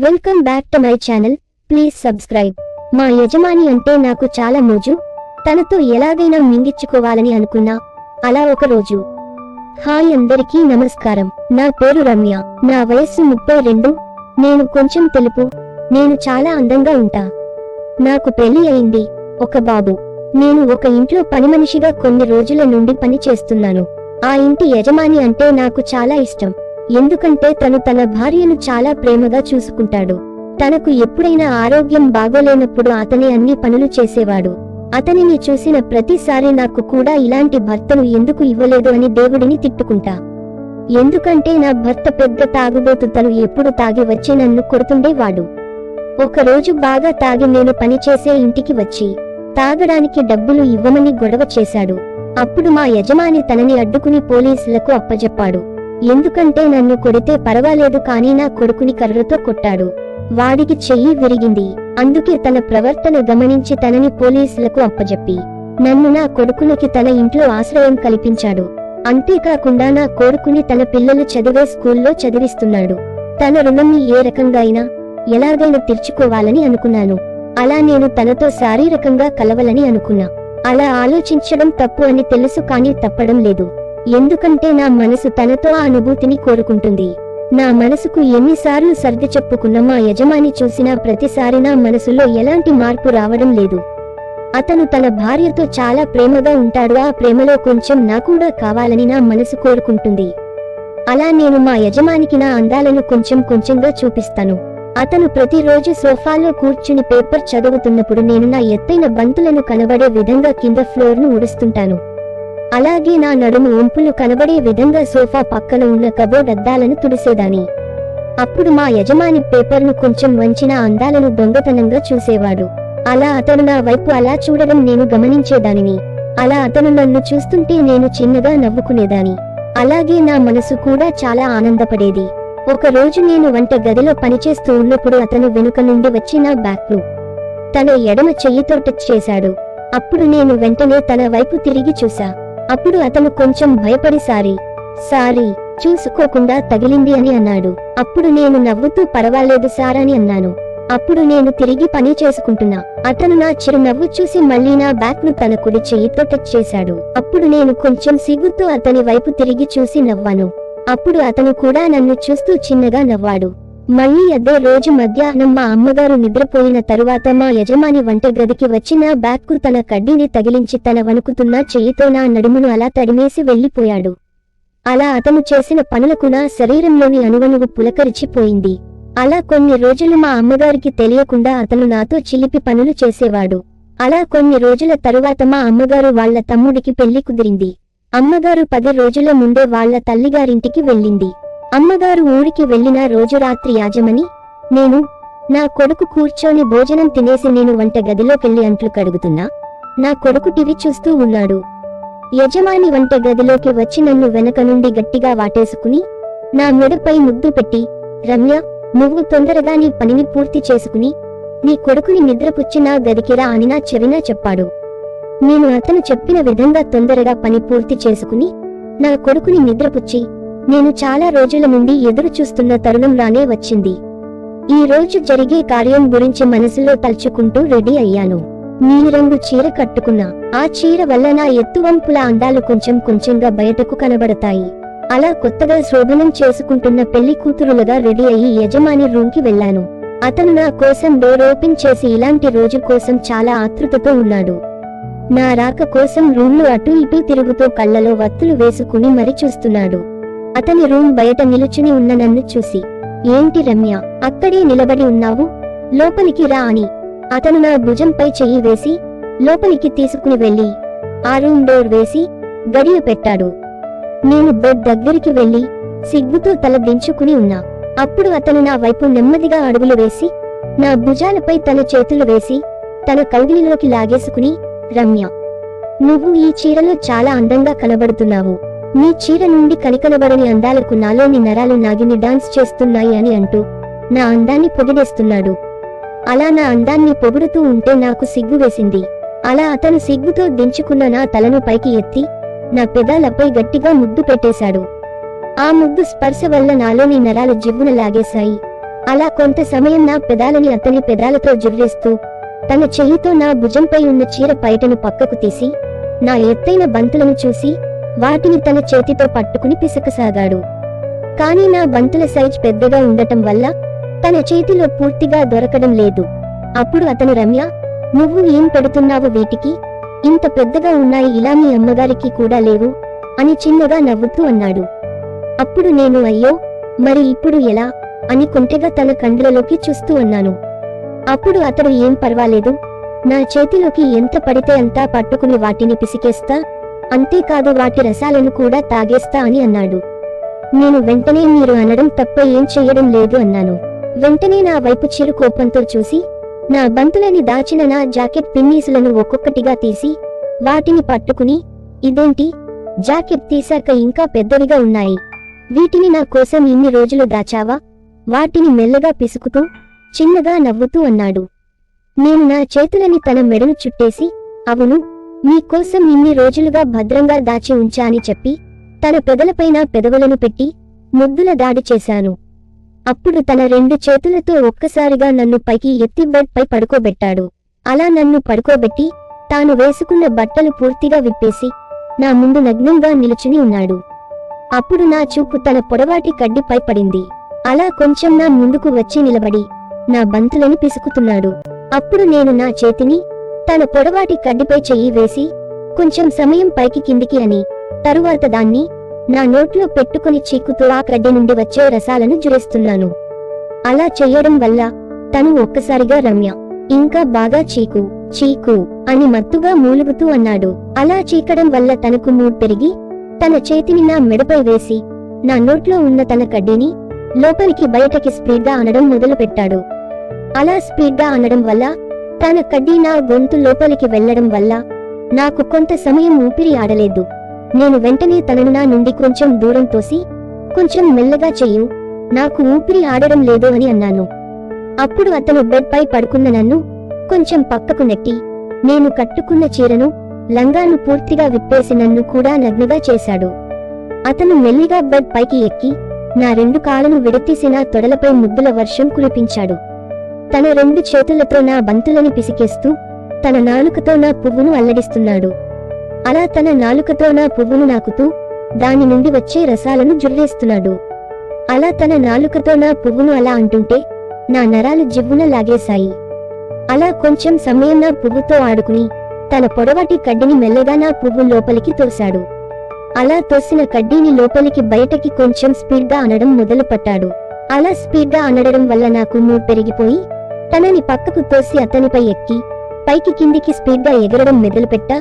Welcome back to my channel. Please subscribe. మా యజమాని అంటే నాకు చాలా మోజు. తనతో ఎలాగైనా మింగిచ్చుకోవాలని అనుకున్నా. అలా ఒక రోజు. హాయ్ అందరికీ నమస్కారం. నా పేరు రమ్య. నా వయస్సు 32. నేను కొంచెం తెలుపు. నేను చాలా అందంగా ఉంటా. నాకు పెళ్లి అయింది. ఒక బాబు. నేను ఒక ఇంట్లో పనిమనిషిగా కొన్ని రోజుల నుండి పని చేస్తున్నాను. ఆ ఇంటి యజమాని అంటే నాకు చాలా ఇష్టం. ఎందుకంటే తను తన భార్యను చాలా ప్రేమగా చూసుకుంటాడు. తనకు ఎప్పుడైనా ఆరోగ్యం బాగోలేనప్పుడు అతనే అన్ని పనులు చేసేవాడు. అతనిని చూసిన ప్రతిసారి నాకు కూడా ఇలాంటి భర్తను ఎందుకు ఇవ్వలేదు అని దేవుడిని తిట్టుకుంటా. ఎందుకంటే నా భర్త పెద్ద తాగుబోతు. తను ఎప్పుడు తాగి వచ్చి నన్ను కొడుతుండేవాడు. ఒకరోజు బాగా తాగి నేను పనిచేసే ఇంటికి వచ్చి తాగడానికి డబ్బులు ఇవ్వమని గొడవ చేశాడు. అప్పుడు మా యజమాని తనని అడ్డుకుని పోలీసులకు అప్పజెప్పాడు. ఎందుకంటే నన్ను కొడితే పర్వాలేదు కానీ నా కొడుకుని కర్రతో కొట్టాడు. వాడికి చెయ్యి విరిగింది. అందుకే తన ప్రవర్తన గమనించి తనని పోలీసులకు అప్పజెప్పి నన్ను నా కొడుకునికి తన ఇంట్లో ఆశ్రయం కల్పించాడు. అంతేకాకుండా నా కొడుకుని తన పిల్లలు చదివే స్కూల్లో చదివిస్తున్నాడు. తన రుణంని ఏ రకంగా అయినా ఎలాగైనా తీర్చుకోవాలని అనుకున్నాను. అలా నేను తనతో శారీరకంగా కలవాలని అనుకున్నా. అలా ఆలోచించడం తప్పు అని తెలుసు కానీ తప్పడం లేదు. ఎందుకంటే నా మనసు తనతో ఆ అనుభూతిని కోరుకుంటుంది. నా మనసుకు ఎన్నిసార్లు సర్ది చెప్పుకున్నా మా యజమాని చూసినా ప్రతిసారి నా మనసులో ఎలాంటి మార్పు రావడం లేదు. అతను తన భార్యతో చాలా ప్రేమగా ఉంటాడు. ఆ ప్రేమలో కొంచెం నా కూడా కావాలని నా మనసు కోరుకుంటుంది. అలా నేను మా యజమానికి నా అందాలను కొంచెం కొంచెంగా చూపిస్తాను. అతను ప్రతిరోజు సోఫాలో కూర్చుని పేపర్ చదువుతున్నప్పుడు నేను నా ఎత్తైన బంతులను కనబడే విధంగా కింద ఫ్లోర్ను ఉడుస్తుంటాను. అలాగే నా నడుము వంపులు కనబడే విధంగా సోఫా పక్కన ఉన్న కబోర్డ్ అద్దాలను తుడిసేదాని. అప్పుడు మా యజమాని పేపర్ను కొంచెం వంచిన అందాలను దొంగతనంగా చూసేవాడు. అలా అతను నా వైపు అలా చూడడం నేను గమనించేదానిని. అలా అతను నన్ను చూస్తుంటే నేను చిన్నగా నవ్వుకునేదాని. అలాగే నా మనసు కూడా చాలా ఆనందపడేది. ఒక రోజు నేను వంట గదిలో పనిచేస్తూ ఉన్నప్పుడు అతను వెనుక నుండి వచ్చి నా బ్యాక్ను తన ఎడమ చెయ్యితో టచ్ చేశాడు. అప్పుడు నేను వెంటనే తన వైపు తిరిగి చూసా. అప్పుడు అతను కొంచెం భయపడి సారీ చూసుకోకుండా తగిలింది అని అన్నాడు. అప్పుడు నేను నవ్వుతూ పర్వాలేదు సార్ అని అన్నాను. అప్పుడు నేను తిరిగి పని చేసుకుంటున్నా. అతను నా చిరునవ్వు చూసి మళ్లీ నా బ్యాక్ను తన కుడి చెయ్యితో టచ్ చేశాడు. అప్పుడు నేను కొంచెం సిగ్గుతో అతని వైపు తిరిగి చూసి నవ్వాను. అప్పుడు అతను కూడా నన్ను చూస్తూ చిన్నగా నవ్వాడు. మళ్లీ అదే రోజు మధ్యాహ్నం మా అమ్మగారు నిద్రపోయిన తరువాత మా యజమాని వంట గదికి వచ్చి నా బ్యాగ్కు తన కడ్డీని తగిలించి తన వణుకుతున్న చెయ్యితో నా నడుమును అలా తడిమేసి వెళ్లిపోయాడు. అలా అతను చేసిన పనులకు నా శరీరంలోని అణువణువు పులకరిచిపోయింది. అలా కొన్ని రోజులు మా అమ్మగారికి తెలియకుండా అతను నాతో చిలిపి పనులు చేసేవాడు. అలా కొన్ని రోజుల తరువాత మా అమ్మగారు వాళ్ల తమ్ముడికి పెళ్లి కుదిరింది. అమ్మగారు 10 రోజుల ముందే వాళ్ల తల్లిగారింటికి వెళ్ళింది. అమ్మగారు ఊరికి వెళ్లిన రోజు రాత్రి యాజమని నేను నా కొడుకు కూర్చొని భోజనం తినేసి నేను వంట గదిలోకెళ్లి అంట్లు కడుగుతున్నా. నా కొడుకు టీవీ చూస్తూ ఉన్నాడు. యజమాని వంట గదిలోకి వచ్చి నన్ను వెనక నుండి గట్టిగా వాటేసుకుని నా మెడపై ముద్దు పెట్టి, రమ్య, నువ్వు తొందరగా నీ పనిని పూర్తి చేసుకుని నీ కొడుకుని నిద్రపుచ్చి నా గదికిరా అని నా చెవిన చెప్పాడు. నేను అతను చెప్పిన విధంగా తొందరగా పని పూర్తి చేసుకుని నా కొడుకుని నిద్రపుచ్చి నేను చాలా రోజుల నుండి ఎదురు చూస్తున్న తరుణం రానే వచ్చింది. ఈ రోజు జరిగే కార్యం గురించి మనసులో తలుచుకుంటూ రెడీ అయ్యాను. నీలిరంగు చీర కట్టుకున్నా. ఆ చీర వల్ల నా ఎత్తువంపుల అందాలు కొంచెం కొంచెంగా బయటకు కనబడతాయి. అలా కొత్తగా శోభనం చేసుకుంటున్న పెళ్లి కూతురులుగా రెడీ అయ్యి యజమాని రూమ్కి వెళ్లాను. అతను నా కోసం డోర్ ఓపెన్ చేసి ఇలాంటి రోజు కోసం చాలా ఆతృతతో ఉన్నాడు. నా రాక కోసం రూమ్లో అటూ ఇటూ తిరుగుతూ కళ్ళలో వత్తులు వేసుకుని మరి చూస్తున్నాడు. అతని రూమ్ బయట నిలుచుని ఉన్న నన్ను చూసి, ఏంటి రమ్య, అక్కడే నిలబడి ఉన్నావు? లోపలికి రా అని అతను నా భుజంపై చెయ్యి వేసి లోపలికి తీసుకుని వెళ్లి ఆ రూమ్ డోర్ వేసి గడియ పెట్టాడు. నేను బెడ్ దగ్గరికి వెళ్లి సిగ్గుతో తల దించుకుని ఉన్నా. అప్పుడు అతను నా వైపు నెమ్మదిగా అడుగులు వేసి నా భుజాలపై తన చేతులు వేసి తన కౌగిలిలోకి లాగేసుకుని, రమ్య, నువ్వు ఈ చీరలో చాలా అందంగా కనబడుతున్నావు. నీ చీర నుండి కనికనబడని అందాలకు నాలోని నరాలు నాగిని డాన్స్ చేస్తున్నాయి అని అంటూ నా అందాన్ని పొగిడేస్తున్నాడు. అలా నా అందాన్ని పొగుడుతూ ఉంటే నాకు సిగ్గు వేసింది. అలా అతను సిగ్గుతో దించుకున్న నా తలను పైకి ఎత్తి నా పెదాలపై గట్టిగా ముద్దు పెట్టేశాడు. ఆ ముద్దు స్పర్శ వల్ల నాలోని నరాలు జివ్వున లాగేశాయి. అలా కొంత సమయం నా పెదాలని అతని పెదాలతో జుర్రేస్తూ తన చెయ్యితో నా భుజంపై ఉన్న చీర పైటను పక్కకు తీసి నా ఎత్తైన బంతులను చూసి వాటిని తన చేతితో పట్టుకుని పిసకసాగాడు. కాని నా బంతుల సైజ్ పెద్దగా ఉండటం వల్ల తన చేతిలో పూర్తిగా దొరకడం లేదు. అప్పుడు అతను, రమ్య, నువ్వు ఏం పెడుతున్నావు వీటికి? ఇంత పెద్దగా ఉన్నాయి, ఇలా మీ అమ్మగారికి కూడా లేవు అని చిన్నగా నవ్వుతూ అన్నాడు. అప్పుడు నేను, అయ్యో, మరి ఇప్పుడు ఎలా అని కొంటెగా తన కండ్లలోకి చూస్తూ అన్నాను. అప్పుడు అతడు, ఏం పర్వాలేదు, నా చేతిలోకి ఎంత పడితే అంతా పట్టుకుని వాటిని పిసికేస్తా, అంతేకాదు వాటి రసాలను కూడా తాగేస్తా అని అన్నాడు. నేను వెంటనే, మీరు అనడం తప్ప ఏం చెయ్యడం లేదు అన్నాను. వెంటనే నా వైపు చిరు కోపంతో చూసి నా బంతులని దాచిన నా జాకెట్ పిన్నీసులను ఒక్కొక్కటిగా తీసి వాటిని పట్టుకుని, ఇదేంటి, జాకెట్ తీశాక ఇంకా పెద్దవిగా ఉన్నాయి, వీటిని నా కోసం ఇన్ని రోజులు దాచావా? వాటిని మెల్లగా పిసుకుతూ చిన్నగా నవ్వుతూ అన్నాడు. నేను నా చేతులని తన మెడను చుట్టేసి, అవును, మీకోసం ఇన్ని రోజులుగా భద్రంగా దాచి ఉంచా అని చెప్పి తన పెదలపైన పెదవులను పెట్టి ముద్దుల దాడి చేశాను. అప్పుడు తన 2 చేతులతో ఒక్కసారిగా నన్ను పైకి ఎత్తి బెడ్ పై పడుకోబెట్టాడు. అలా నన్ను పడుకోబెట్టి తాను వేసుకున్న బట్టలు పూర్తిగా విప్పేసి నా ముందు నగ్నంగా నిలుచుని ఉన్నాడు. అప్పుడు నా చూపు తన పొడవాటి కడ్డిపై పడింది. అలా కొంచెం నా ముందుకు వచ్చి నిలబడి నా బంతులను పిసుకుతున్నాడు. అప్పుడు నేను నా చేతిని తన పొడవాటి కడ్డిపై చెయ్యి వేసి కొంచెం సమయం పైకి కిందికి అని తరువాత దాన్ని నా నోట్లో పెట్టుకుని చీకుతూ ఆ కడ్డి నుండి వచ్చే రసాలను జురేస్తున్నాను. అలా చెయ్యడం వల్ల తను ఒక్కసారిగా, రమ్య, ఇంకా బాగా చీకు చీకు అని మత్తుగా మూలుగుతూ అన్నాడు. అలా చీకడం వల్ల తనకు మూడ్ పెరిగి తన చేతిని నా మెడపై వేసి నా నోట్లో ఉన్న తన కడ్డీని లోపలికి బయటకి స్పీడ్గా అనడం మొదలుపెట్టాడు. అలా స్పీడ్గా అనడం వల్ల తన కడ్డీ నా గొంతు లోపలికి వెళ్లడం వల్ల నాకు కొంత సమయం ఊపిరి ఆడలేదు. నేను వెంటనే తనను నా నుండి కొంచెం దూరం తోసి, కొంచెం మెల్లగా చెయ్యు, నాకు ఊపిరి ఆడడం లేదు అని అన్నాను. అప్పుడు అతను బెడ్ పై పడుకున్న నన్ను కొంచెం పక్కకు నెట్టి నేను కట్టుకున్న చీరను, లంగాను పూర్తిగా విప్పేసి నన్ను కూడా నగ్నగా చేశాడు. అతను మెల్లిగా బెడ్ పైకి ఎక్కి నా 2 కాళ్ళను విడతీసి నా తొడలపై ముద్దుల వర్షం కురిపించాడు. తన 2 చేతులతో నా బంతులని పిసికేస్తూ తన నాలుకతో నా పువ్వును అల్లడిస్తున్నాడు. అలా తన నాలుకతో నా పువ్వును నాకుతూ దాని నుండి వచ్చే రసాలను జుర్రేస్తున్నాడు. అలా తన నాలుకతో నా పువ్వును అలా అంటుంటే నా నరాలు జివ్వున లాగేశాయి. అలా కొంచెం సమయం నా పువ్వుతో ఆడుకుని తన పొడవాటి కడ్డీని మెల్లగా నా పువ్వు లోపలికి తోశాడు. అలా తోసిన కడ్డీని లోపలికి బయటకి కొంచెం స్పీడ్గా అనడం మొదలుపెట్టాడు. అలా స్పీడ్గా అనడడం వల్ల నాకు మూడ్ పెరిగిపోయి తనని పక్కకు తోసి అతనిపై ఎక్కి పైకి కిందికి స్పీడ్గా ఎగరడం మొదలుపెట్టా.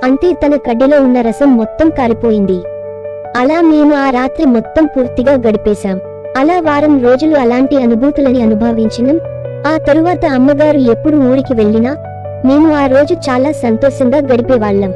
అంతే, తన కడ్డీలో ఉన్న రసం మొత్తం కారిపోయింది. అలా మేము ఆ రాత్రి మొత్తం పూర్తిగా గడిపేశాం. అలా వారం రోజులు అలాంటి అనుభూతులని అనుభవించినాం. ఆ తరువాత అమ్మగారు ఎప్పుడు ఊరికి వెళ్ళినా మేము ఆ రోజు చాలా సంతోషంగా గడిపేవాళ్ళం.